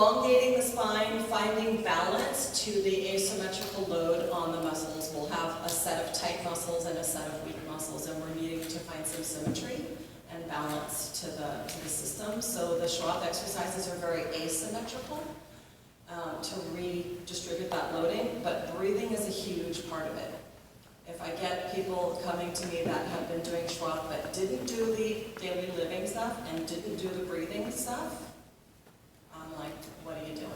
elongating the spine, finding balance to the asymmetrical load on the muscles. We'll have a set of tight muscles and a set of weak muscles, and we're needing to find some symmetry and balance to the system. So the Schroth exercises are very asymmetrical to redistribute that loading, but breathing is a huge part of it. If I get people coming to me that have been doing Schroth but didn't do the daily living stuff and didn't do the breathing stuff, I'm like, what are you doing?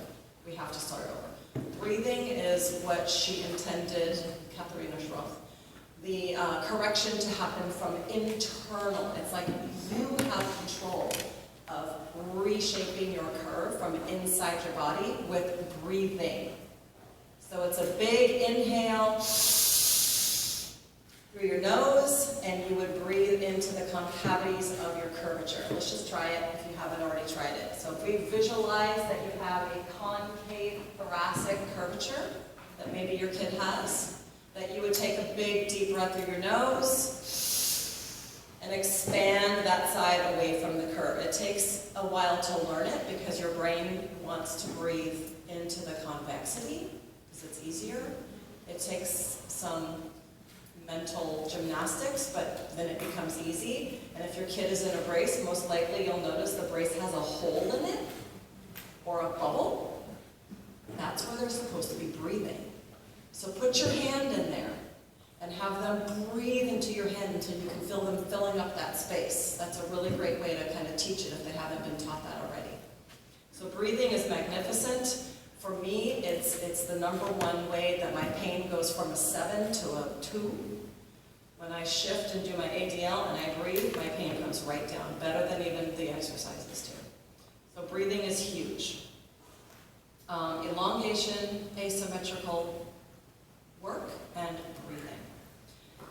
We have to start over. Breathing is what she intended, Katharina Schroth, the correction to happen from internal. It's like you have control of reshaping your curve from inside your body with breathing. So it's a big inhale through your nose, and you would breathe into the concavities of your curvature. Let's just try it if you haven't already tried it. So if we visualize that you have a concave thoracic curvature that maybe your kid has, that you would take a big deep breath through your nose and expand that side away from the curve. It takes a while to learn it because your brain wants to breathe into the convexity because it's easier. It takes some mental gymnastics, but then it becomes easy. And if your kid is in a brace, most likely you'll notice the brace has a hole in it or a bubble. That's where they're supposed to be breathing. So put your hand in there and have them breathe into your hand until you can feel them filling up that space. That's a really great way to kind of teach it if they haven't been taught that already. So breathing is magnificent. For me, it's the #1 way that my pain goes from a 7 to a 2. When I shift and do my ADL and I breathe, my pain comes right down, better than even the exercises do. So breathing is huge. Elongation, asymmetrical work, and breathing.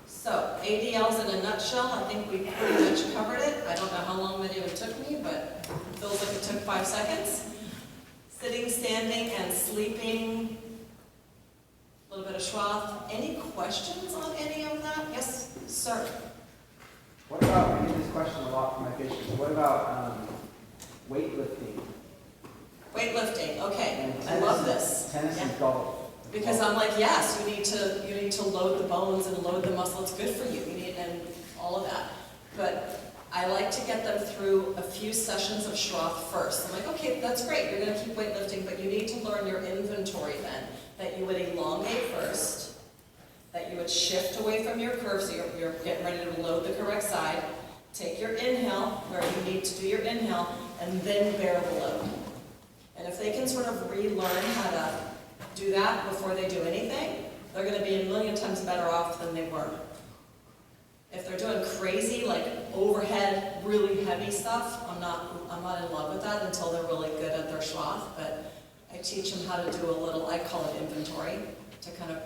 So ADLs in a nutshell, I think we pretty much covered it. I don't know how long that even took me, but it feels like it took 5 seconds. Sitting, standing, and sleeping. A little bit of Schroth. Any questions on any of that? Yes, sir. What about, I get this question a lot from my patients, what about weightlifting? Weightlifting, okay. And I love this. Tennis Yeah. and golf. Because I'm like, yes, you need to load the bones and load the muscle. It's good for you. You need, and all of that. But I like to get them through a few sessions of Schroth first. I'm like, okay, that's great. You're going to keep weightlifting, but you need to learn your inventory then. That you would elongate first, that you would shift away from your curve, so you're getting ready to load the correct side. Take your inhale where you need to do your inhale, and then bear the load. And if they can sort of relearn how to do that before they do anything, they're going to be a million times better off than they were. If they're doing crazy, like overhead, really heavy stuff, I'm not in love with that until they're really good at their Schroth. But I teach them how to do a little, I call it inventory, to kind of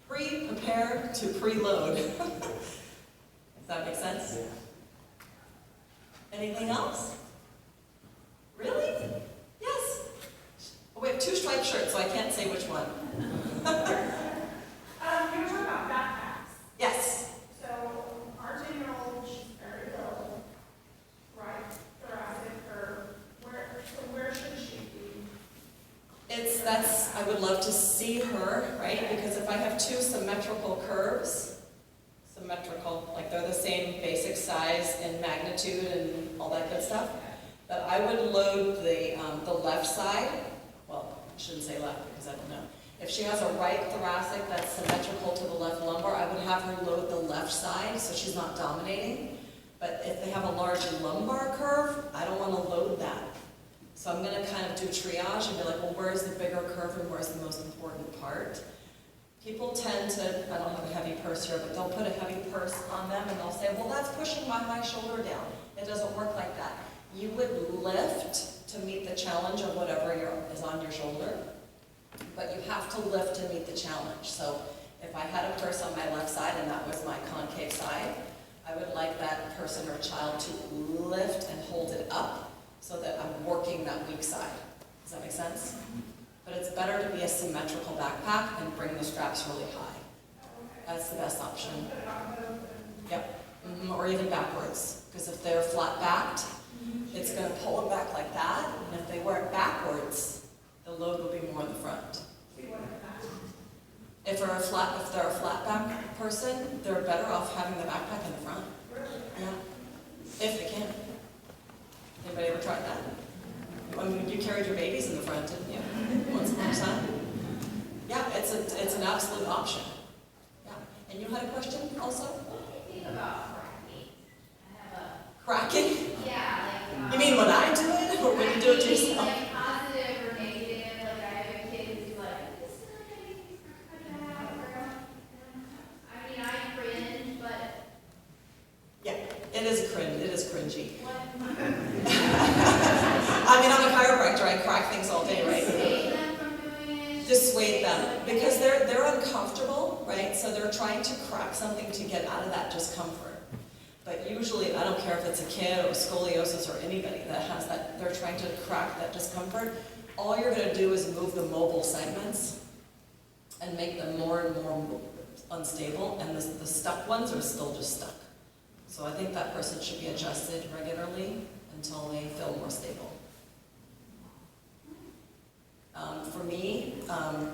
prepare to preload. Does that make sense? Yeah. Anything else? Really? Yes. Oh, we have 2 striped shirts, so I can't say which one. You were talking about backpacks. Yes. So our 10-year-old, she's very low, right? Thoracic curve. Where should she be? I would love to see her, right? Because if I have 2 symmetrical curves, like they're the same basic size and magnitude and all that good stuff, that I would load the left side. Well, I shouldn't say left because I don't know. If she has a right thoracic that's symmetrical to the left lumbar, I would have her load the left side so she's not dominating. But if they have a large lumbar curve, I don't want to load that. So I'm going to kind of do triage and be like, well, where's the bigger curve and where's the most important part? People tend to, I don't have a heavy purse here, but they'll put a heavy purse on them and they'll say, well, that's pushing my high shoulder down. It doesn't work like that. You would lift to meet the challenge of whatever is on your shoulder, but you have to lift to meet the challenge. So if I had a purse on my left side and that was my concave side, I would like that person or child to lift and hold it up so that I'm working that weak side. Does that make sense? But it's better to be a symmetrical backpack and bring the straps really high. That's the best option. Yep. Or even backwards. Because if they're flat backed, it's going to pull it back like that, and if they wear it backwards, the load will be more in the front. If they're a flat back person, they're better off having the backpack in the front. Yeah, if they can. Anybody ever tried that? I mean, you carried your babies in the front, didn't you? Once upon a time. Yeah, it's an absolute option. Yeah, and you had a question also? What do you think about cracking? I have a Cracking? yeah, like You mean when I do it, or when you do it to yourself? like positive or negative? Like I have a kid who's like, this is not gonna make me crack I mean, I cringe, but Yeah, it is cringe. It is cringy. what? I mean, I'm a chiropractor. I crack things all day, right? Dissuade them from doing it. Dissuade them because they're uncomfortable, right? So they're trying to crack something to get out of that discomfort. But usually, I don't care if it's a kid or scoliosis or anybody that has that, they're trying to crack that discomfort. All you're going to do is move the mobile segments and make them more and more unstable, and the stuck ones are still just stuck. So I think that person should be adjusted regularly until they feel more stable. For me,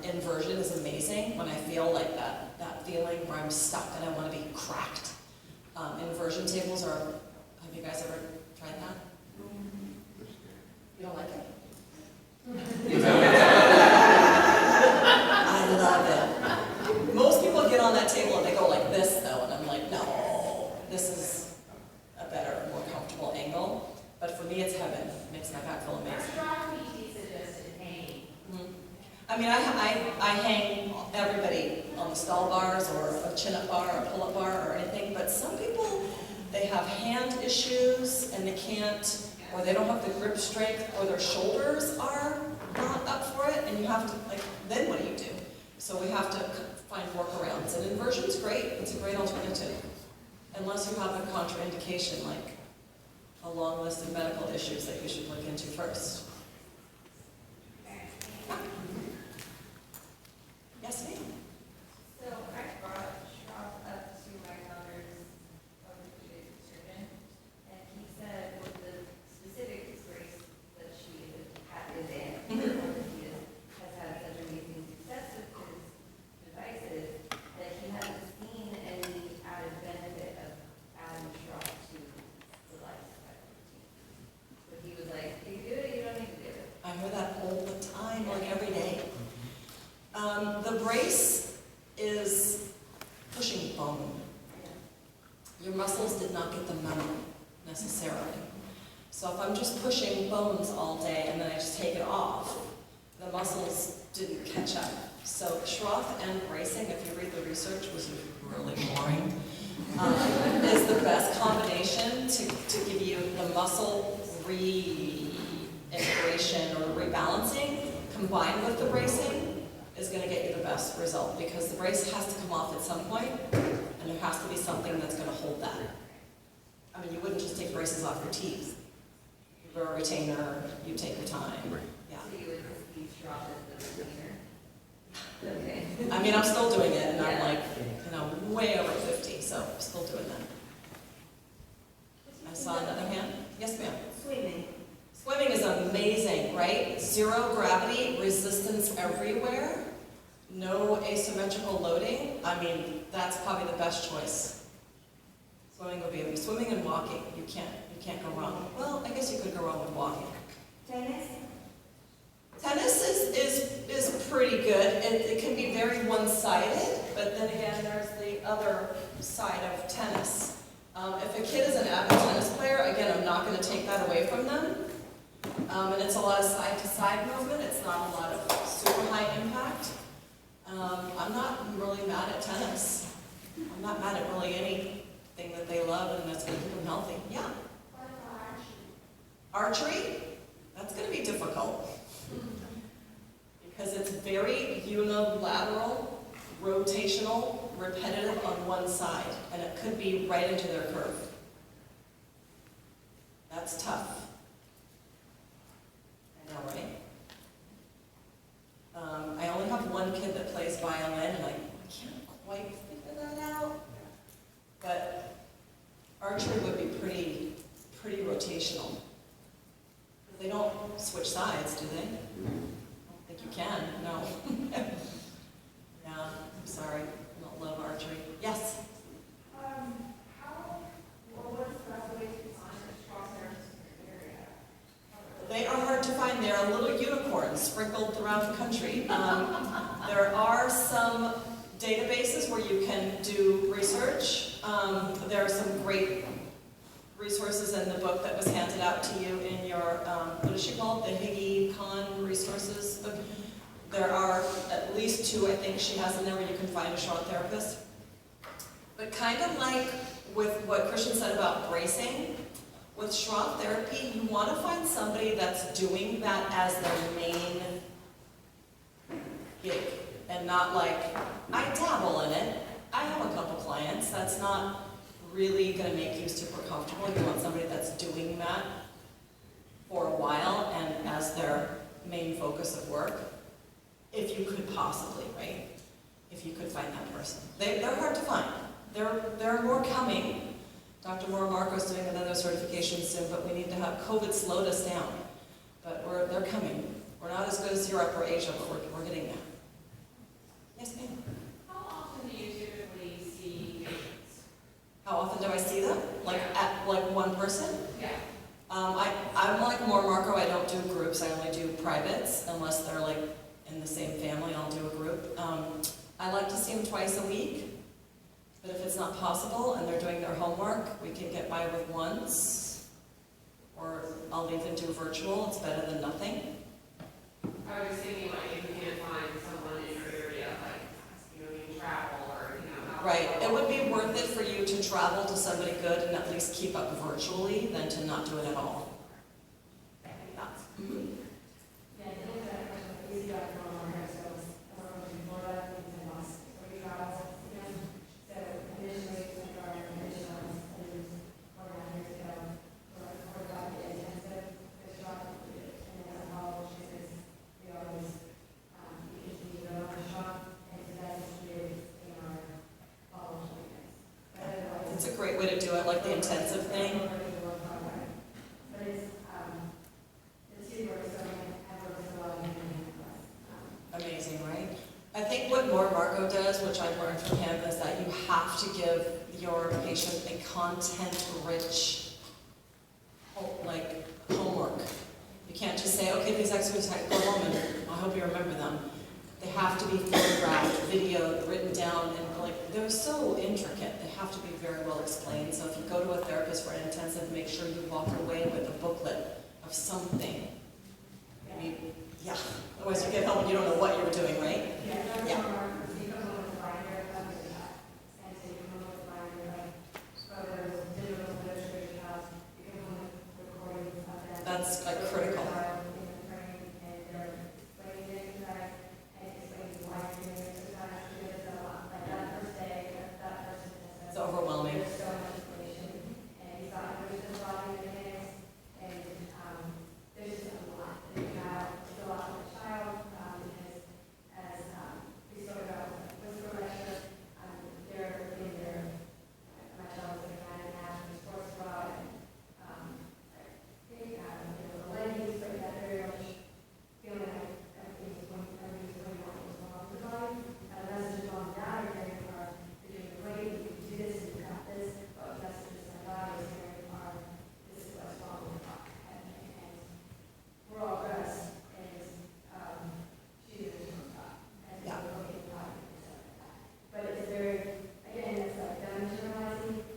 inversion is amazing when I feel like that feeling where I'm stuck and I want to be cracked. Inversion tables are, have you guys ever tried that? You don't like it? I love it. Most people get on that table and they go like this though, and I'm like, no, this is a better, more comfortable angle. But for me, it's heaven. It makes my back feel Our amazing. strong PT suggested hanging. I mean, I hang everybody on the stall bars or a chin-up bar or a pull-up bar or anything, but some people, they have hand issues and they can't, or they don't have the grip strength, or their shoulders are not up for it, and you have to, like, then what do you do? So we have to find workarounds, and inversion's great. It's a great alternative, unless you have a contraindication, like a long list of medical issues that you should look into first. Yes, ma'am? So I brought Schroth up to my daughter's orthopedic surgeon, and he said with the specific brace that she is in, he has had such amazing success with his devices, that he hasn't seen any added benefit of adding Schroth to the lifestyle routine. So he was like, you do it, you don't need to do it. I hear that all the time, like every day. The brace is pushing bone. Your muscles did not get the memo necessarily. So if I'm just pushing bones all day and then I just take it off, the muscles didn't catch up. So Schroth and bracing, if you read the research, was really boring, is the best combination to give you the muscle reintegration or rebalancing combined with the bracing is going to get you the best result, because the brace has to come off at some point, and there has to be something that's going to hold that. I mean, you wouldn't just take braces off your teeth. You wear a retainer, you take your time. Yeah. So you would just use Schroth as the retainer? Okay. I mean, I'm still doing it, and I'm Yeah. like, way over 50, so I'm still doing that. I saw another hand. Yes, ma'am. Swimming. Swimming is amazing, right? Zero gravity, resistance everywhere, no asymmetrical loading. I mean, that's probably the best choice. Swimming would be swimming and walking. You can't go wrong. Well, I guess you could go wrong with walking. Tennis. Tennis is pretty good. It can be very one-sided, but then again, there's the other side of tennis. If a kid is an avid tennis player, again, I'm not going to take that away from them. And it's a lot of side-to-side movement. It's not a lot of super high impact. I'm not really mad at tennis. I'm not mad at really anything that they love and that's going to keep them healthy. Yeah. What about Archery, that's going to be difficult. Because it's very unilateral, rotational, repetitive on one side. And it could be right into their curve. That's tough. I know, right? I only have one kid that plays violin, and I can't quite figure that out. But archery would be pretty rotational. They don't switch sides, do they? I don't think you can, no. Yeah, I'm sorry, I don't love archery. Yes? What's the best way to find a strong therapist in your area? They are hard to find. They're little unicorns sprinkled throughout the country. There are some databases where you can do research. There are some great resources in the book that was handed out to you in your, what is she called? The Higgy Khan resources book. There are at least 2, I think, she has in there where you can find a Schroth therapist. But kind of like with what Christian said about bracing, with Schroth therapy, you want to find somebody that's doing that as their main gig, and not like, I dabble in it, I have a couple clients. That's not really going to make you super comfortable. You want somebody that's doing that for a while and as their main focus of work, if you could possibly, right? If you could find that person. They're hard to find. There are more coming. Dr. Marco's doing another certification soon, but we need to have COVID slowed us down. But they're coming. We're not as good as Europe or Asia, but we're getting there. Yes, ma'am? How often do you typically see patients? How often do I see them? Like at like one person? Yeah. I'm like more Marco. I don't do groups. I only do privates unless they're like in the same family. I'll do a group. I like to see them twice a week. But if it's not possible and they're doing their homework, we can get by with once. Or I'll even do virtual. It's better than nothing. I was thinking like if you can't find someone in your area, like, you know, you travel or, you know. how- Right. It would be worth it for you to travel to somebody good and at least keep up virtually than to not do it at all. That's, Yeah, I think that question is easy on our hair, so in Florida, in Boston, so we travel, again, so initially, like our initial studies 4.5 years ago, were about the intensive fish shop, and then as a college, because we always, usually go on a shop, and so that's included in our college weekends. But otherwise, it's a great way to do it, like the intensive thing. But it's, the two works, so I work so well in Amazing, right? I think what more Marco does, which I've learned from him, is that you have to give your patient a content-rich, like, homework. You can't just say, okay, these exercises, go home and I hope you remember them. They have to be photographed, videoed, written down, and like, they're so intricate. They have to be very well explained. So if you go to a therapist for an intensive, make sure you walk away with a booklet of something. I mean, yeah, otherwise you get home and you don't know what you were doing, right? Yeah. Yeah. You come home with a binder of and so you come home with a binder of photos, digital literature, you come home with recordings of that. That's like critical. And they're explaining the exercise and explaining why you're doing the exercise. Because a lot, like that first day, that person has It's overwhelming. there's so much information, and he's got there's a lot of mechanics, and there's just a lot that you have to fill out with a child, because as we spoke about with the lecture, they're in their, my child was like 9.5 in sports bra, and the leggings, but that very much feeling like everything's going on what's wrong with the body. And the messages on that are very hard. You're doing great, you can do this, and you got this, but the messages on that is very hard. This is what's wrong with the body. And we're all dressed, and she's in the top. And so we're looking at the body and stuff like that. But it's very, again, it's like dimensionalizing.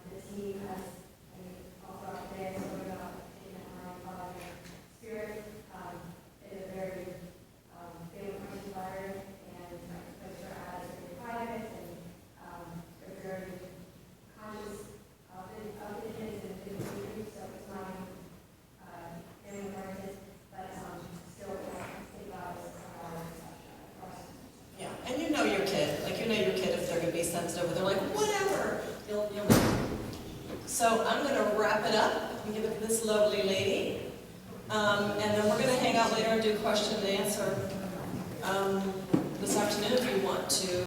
The team has, I mean, all throughout the day, so we're about taking that mind, body, spirit. It's a very family-friendly environment, and folks are at very private, and they're very conscious of the kids and the community, so it's not family-oriented, but still think about it as a process. Yeah, and you know your kid. Like, you know your kid if they're going to be sensitive, or they're like, whatever. You'll know. So I'm going to wrap it up and give it to this lovely lady. And then we're going to hang out later and do question and answer this afternoon if you want to.